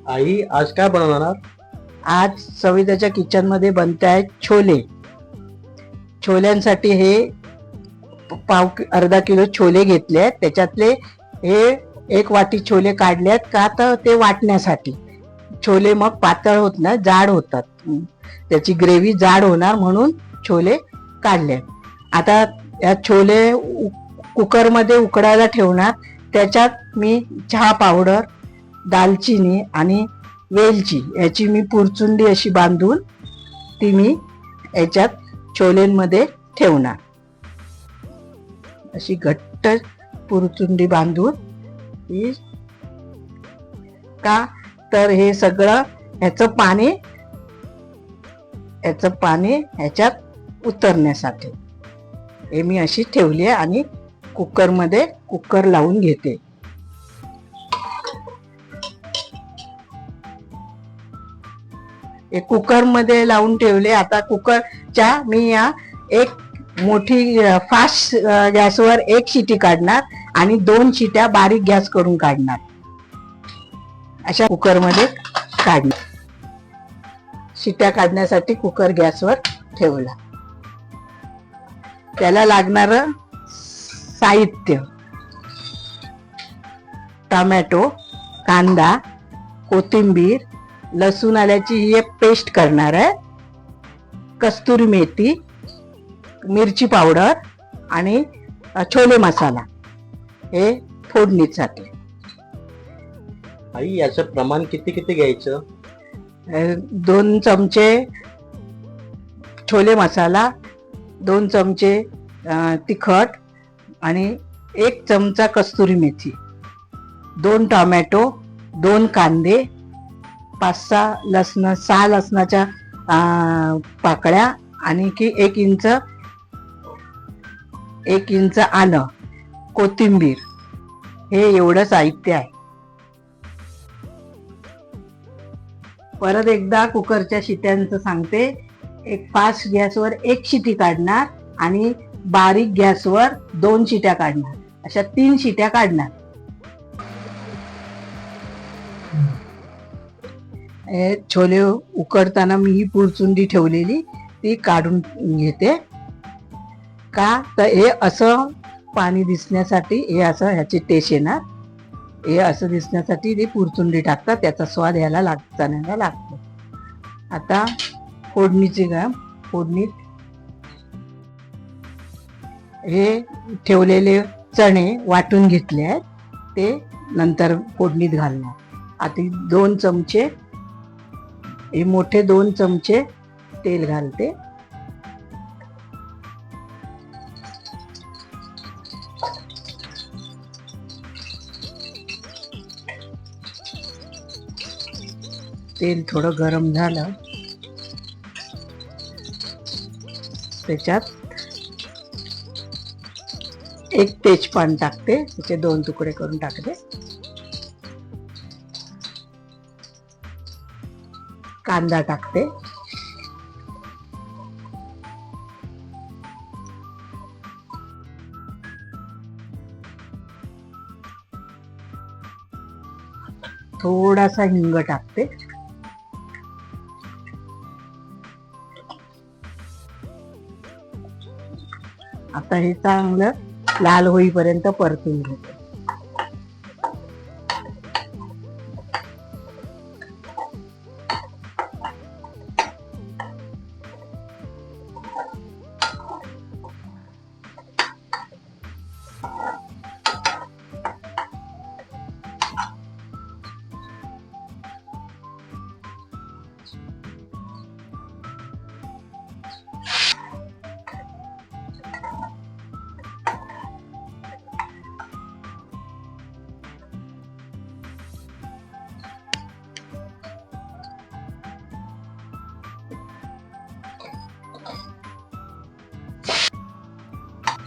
आई आज काय बनवणार? आज सविताच्या किचन मध्ये बनत आहेत छोले. छोल्यांसाठी हे अर्धा किलो छोले घेतले आहेत. त्याच्यातले हे 1 वाटी छोले काढले आहेत का तर ते वाटण्यासाठी. छोले मग पातळ होत नाही, जाड होतात, त्याची ग्रेव्ही जाड होणार म्हणून छोले काढले. आता या छोले कुकरमध्ये उकडायला ठेवणार. त्याच्यात मी चहा पावडर, दालचिनी आणि वेलची याची मी पुरचुंडी अशी बांधून ती मी याच्यात छोलेंमध्ये ठेवणार. अशी घट्ट पुरचुंडी बांधून ही का तर हे सगळं ह्याचं पाणी ह्याच्यात उतरण्यासाठी हे मी अशी ठेवली आहे आणि कुकर लावून घेते. हे कुकर मध्ये लावून ठेवले. आता कुकरच्या मी या एक मोठी फास्ट गॅसवर 1 शिटी काढणार आणि 2 शिट्या बारीक गॅस करून काढणार. अशा कुकरमध्ये काढणार. शिट्या काढण्यासाठी कुकर गॅसवर ठेवला. त्याला लागणार साहित्य: टोमॅटो, कांदा, कोथिंबीर, लसूण आल्याची ही एक पेस्ट करणार आहे, कस्तुरी मेथी, मिरची पावडर आणि छोले मसाला हे फोडणीसाठी. आई याचं प्रमाण किती घ्यायचं? 2 चमचे छोले मसाला, 2 चमचे तिखट आणि 1 चमचा कस्तुरी मेथी, 2 टोमॅटो, 2 कांदे, 6 लसणाच्या पाकळ्या आणि की 1 इंच आलं, कोथिंबीर. हे एवढं साहित्य आहे. परत एकदा कुकरच्या शिट्यांचं सांगते. एक फास्ट गॅसवर 1 शिटी काढणार आणि बारीक गॅसवर 2 शिट्या काढणार. अशा 3 शिट्या काढणार. छोले उकडताना मी ही पुरचुंडी ठेवलेली ती काढून घेते. का तर हे असं पाणी दिसण्यासाठी, हे असं ह्याची टेस्ट येणार, हे असं दिसण्यासाठी ती पुरचुंडी टाकतात. त्याचा स्वाद ह्याला चांगला लागतो. आता फोडणीत हे ठेवलेले चणे वाटून घेतले आहेत ते नंतर फोडणीत घालणार. आता 2 चमचे, हे मोठे 2 चमचे तेल घालते. तेल थोडं गरम झालं त्याच्यात 1 तेजपान टाकते. त्याचे 2 तुकडे करून टाकते. कांदा टाकते. थोडासा हिंग टाकते. आता हे चांगलं लाल होईपर्यंत परतून घेते.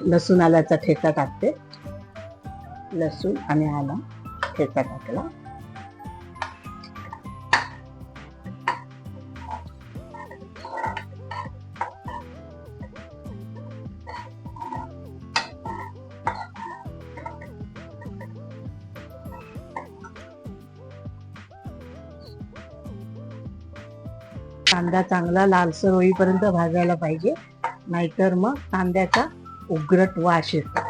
लसूण आल्याचा ठेचा टाकते. लसूण आणि आला ठेचा टाकला. कांदा चांगला लालसर होईपर्यंत भाजायला पाहिजे, नाहीतर मग कांद्याचा उग्रट वास येतो.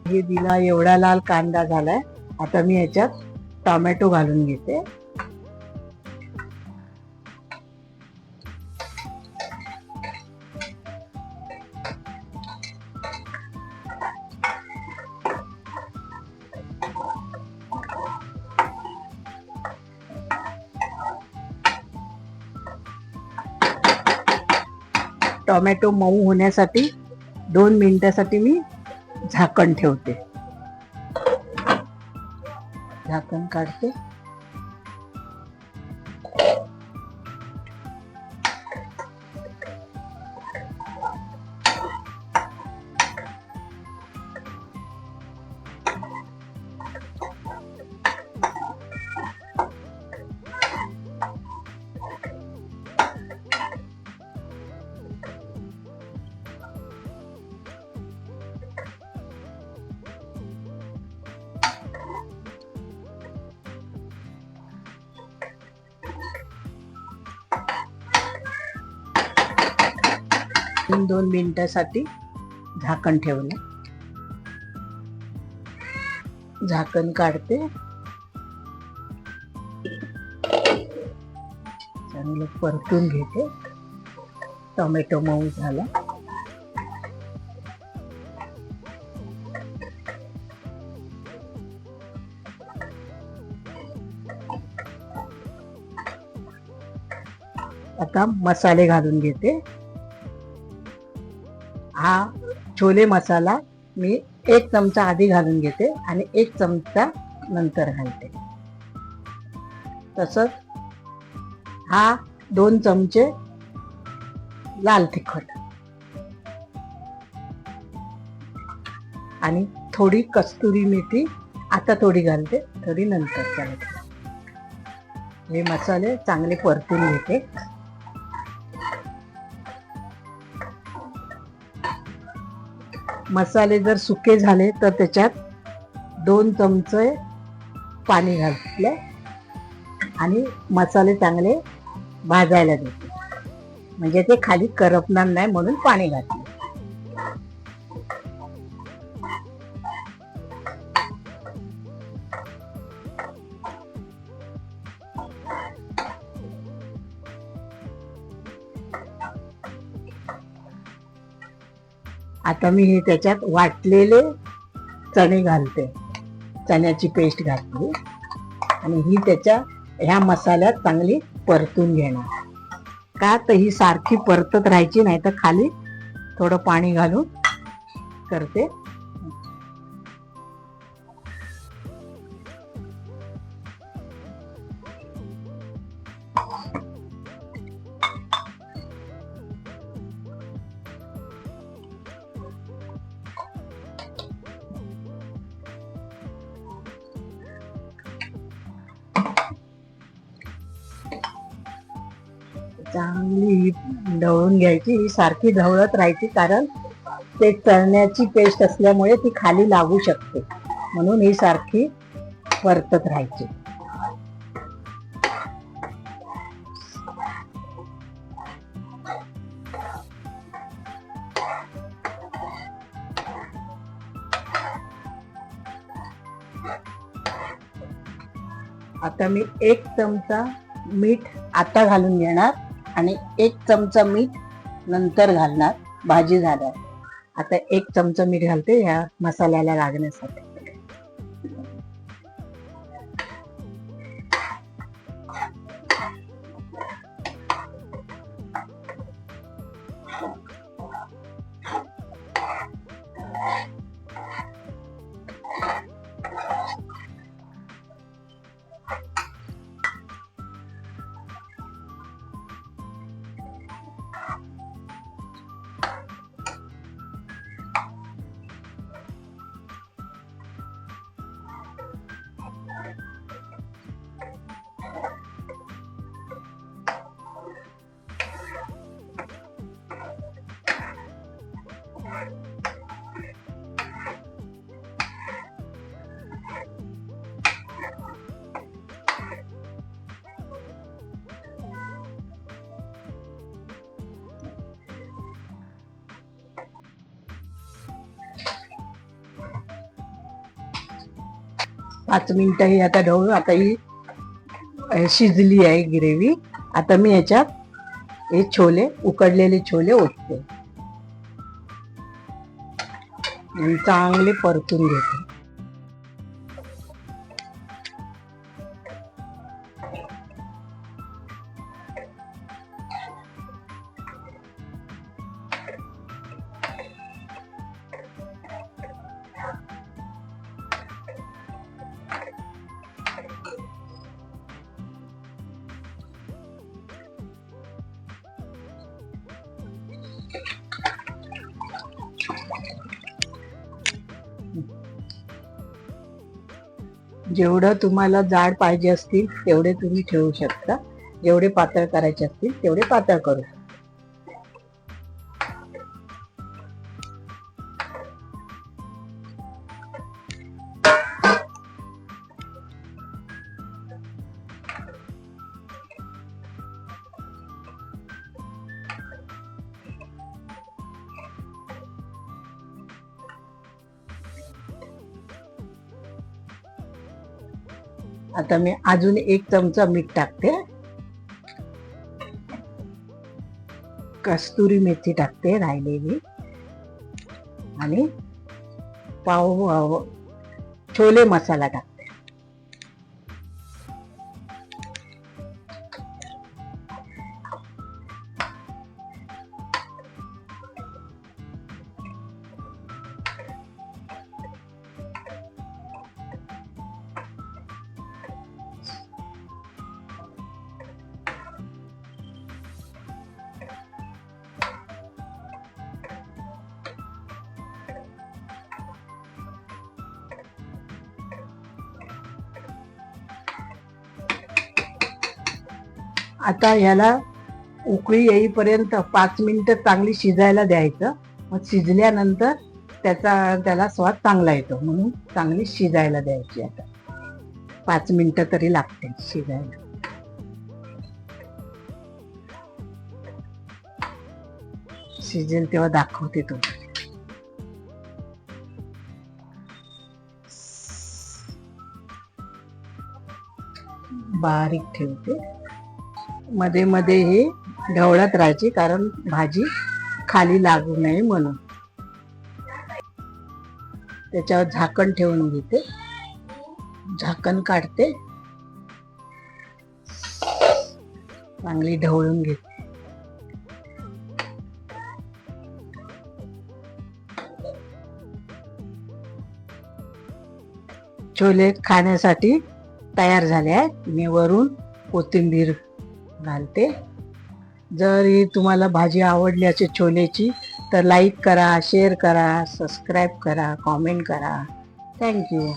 हे दिला एवढा लाल कांदा झालाय. आता मी याच्यात टोमॅटो घालून घेते. टोमॅटो मऊ होण्यासाठी 2 मिनिटासाठी मी झाकण ठेवते. झाकण काढते. दोन मिनिटासाठी झाकण ठेवलं. झाकण काढते. चांगलं परतून घेते. टोमॅटो मऊ झाला. आता मसाले घालून घेते. हा छोले मसाला मी 1 चमचा आधी घालून घेते आणि 1 चमचा नंतर घालते. तसंच हा 2 चमचे लाल तिखट आणि थोडी कस्तुरी मेथी आता थोडी घालते, थोडी नंतर घालते. हे मसाले चांगले परतून घेते. मसाले जर सुके झाले तर त्याच्यात 2 चमचे पाणी घातले आणि मसाले चांगले भाजायला देते, म्हणजे ते खाली करपणार नाही म्हणून पाणी घातले. आता मी हे त्याच्यात वाटलेले चणे घालते. चण्याची पेस्ट घातली आणि ही ह्या मसाल्यात चांगली परतून घेणार. का तर ही सारखी परतत राहायची नाही, तर खाली थोडं पाणी घालून करते. चांगली ढवळून घ्यायची. ही सारखी ढवळत राहायची, कारण ते चण्याची पेस्ट असल्यामुळे ती खाली लागू शकते, म्हणून ही सारखी परतत राहायची. आता मी 1 चमचा मीठ आता घालून घेणार आणि 1 चमचा मीठ नंतर घालणार भाजी झाल्यावर. आता 1 चमचा मीठ घालते ह्या मसाल्याला लागण्यासाठी. 5 मिनिटं ही आता ढवळून आता ही शिजली आहे ग्रेव्ही. आता मी याच्यात हे छोले, उकडलेले छोले ओतते आणि चांगले परतून घेते. जेवढं तुम्हाला जाड पाहिजे असतील तेवढे तुम्ही ठेवू शकता. जेवढे पातळ करायचे असतील तेवढे पातळ करू. आता मी अजून 1 चमचा मीठ टाकते. कस्तुरी मेथी टाकते राहिलेली आणि छोले मसाला टाकते. आता याला उकळी येईपर्यंत 5 मिनिटं चांगली शिजायला द्यायचं. मग शिजल्यानंतर त्याला स्वाद चांगला येतो, म्हणून चांगली शिजायला द्यायची. आता 5 मिनिटं तरी लागते शिजायला. शिजेल तेव्हा दाखवते तुम्हाला. बारीक ठेवते. मध्ये मध्ये हे ढवळत राहायची, कारण भाजी खाली लागू नये म्हणून. त्याच्यावर झाकण ठेवून घेते. झाकण काढते, चांगली ढवळून घेते. छोले खाण्यासाठी तयार झाले आहेत. मी वरून कोथिंबीर घालते. जर ही तुम्हाला भाजी आवडली असेल छोलेची तर लाईक करा, शेअर करा, सबस्क्राईब करा, कॉमेंट करा. थँक्यू.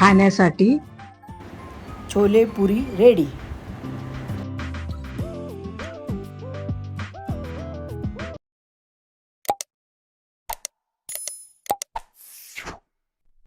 खाण्यासाठी छोले पुरी रेडी.